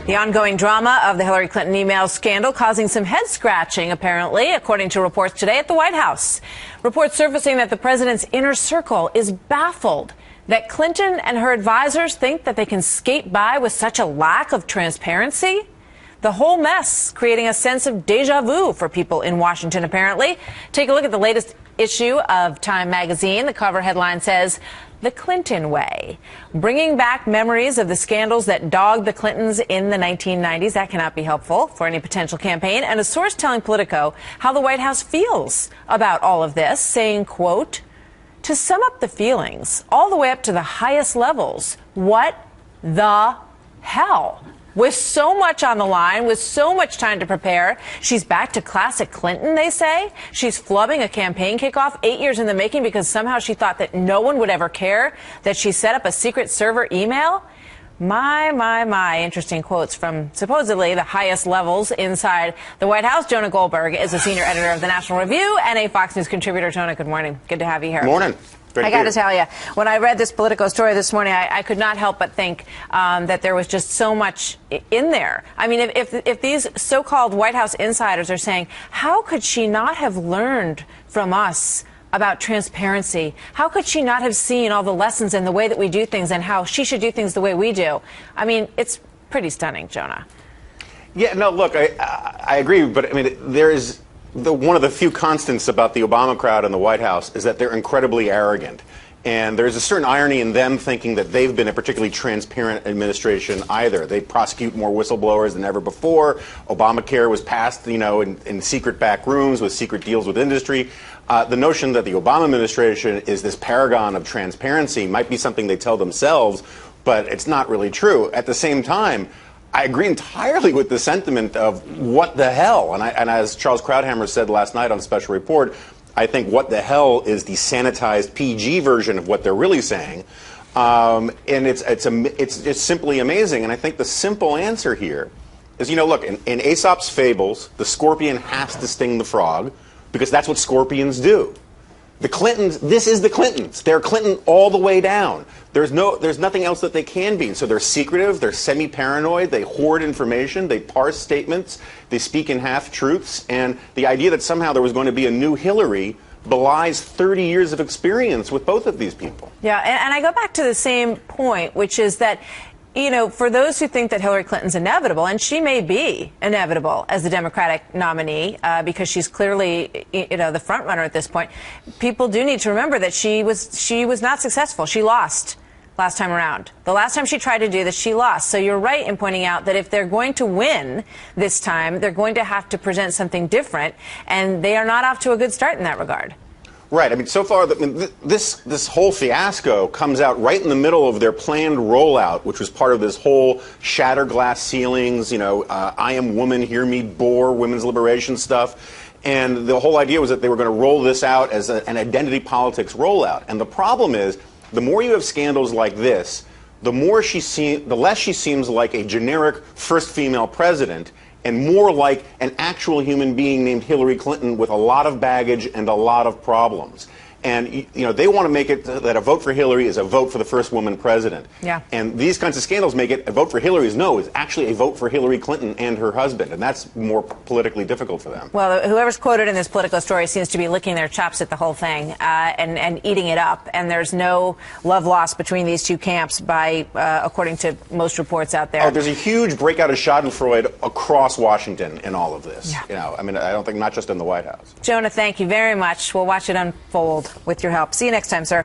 The ongoing drama of the Hillary Clinton email scandal causing some head scratching, apparently, according to reports today at the White House. Reports surfacing that the president's inner circle is baffled that Clinton and her advisors think that they can skate by with such a lack of transparency. The whole mess creating a sense of deja vu for people in Washington, apparently. Take a look at the latest issue of Time magazine. The cover headline says, "The Clinton Way," bringing back memories of the scandals that dogged the Clintons in the 1990s. That cannot be helpful for any potential campaign. And a source telling Politico how the White House feels about all of this, saying, quote, "To sum up the feelings, all the way up to the highest levels, what the hell?" With so much on the line, with so much time to prepare, she's back to classic Clinton, they say. She's flubbing a campaign kickoff 8 years in the making because somehow she thought that no one would ever care that she set up a secret server email. My. Interesting quotes from supposedly the highest levels inside the White House. Jonah Goldberg is a senior editor of the National Review and a Fox News contributor. Jonah, good morning. Good to have you here. Good morning. I got to tell you, when I read this Politico story this morning, I could not help but think that there was just so much in there. I mean, if these so-called White House insiders are saying, how could she not have learned from us about transparency? How could she not have seen all the lessons in the way that we do things and how she should do things the way we do? I mean, it's pretty stunning, Jonah. Yeah, no, look, I agree, but I mean, there is one of the few constants about the Obama crowd in the White House is that they're incredibly arrogant. And there's a certain irony in them thinking that they've been a particularly transparent administration either. They prosecute more whistleblowers than ever before. Obamacare was passed, in secret back rooms with secret deals with industry. The notion that the Obama administration is this paragon of transparency might be something they tell themselves, but it's not really true. At the same time, I agree entirely with the sentiment of what the hell. And as Charles Krauthammer said last night on Special Report, I think what the hell is the sanitized PG version of what they're really saying. And it's just simply amazing. And I think the simple answer here is, look, in Aesop's fables, the scorpion has to sting the frog because that's what scorpions do. The Clintons, this is the Clintons. They're Clinton all the way down. There's nothing else that they can be. So they're secretive, they're semi-paranoid, they hoard information, they parse statements, they speak in half-truths, and the idea that somehow there was going to be a new Hillary belies 30 years of experience with both of these people. Yeah, and I go back to the same point, which is that for those who think that Hillary Clinton's inevitable, and she may be inevitable as the Democratic nominee because she's clearly, the front runner at this point, people do need to remember that she was not successful. She lost last time around. The last time she tried to do this, she lost. So you're right in pointing out that if they're going to win this time, they're going to have to present something different, and they are not off to a good start in that regard. Right. I mean, so far, this whole fiasco comes out right in the middle of their planned rollout, which was part of this whole shatter glass ceilings, I am woman, hear me, bore, women's liberation stuff. And the whole idea was that they were going to roll this out as an identity politics rollout. And the problem is, the more you have scandals like this, the less she seems like a generic first female president, and more like an actual human being named Hillary Clinton with a lot of baggage and a lot of problems. And, they want to make it that a vote for Hillary is a vote for the first woman president. Yeah. And these kinds of scandals make it a vote for Hillary is actually a vote for Hillary Clinton and her husband. And that's more politically difficult for them. Well, whoever's quoted in this Politico story seems to be licking their chops at the whole thing and eating it up. And there's no love lost between these two camps according to most reports out there. Oh, there's a huge breakout of schadenfreude across Washington in all of this. Yeah. I don't think not just in the White House. Jonah, thank you very much. We'll watch it unfold with your help. See you next time, sir.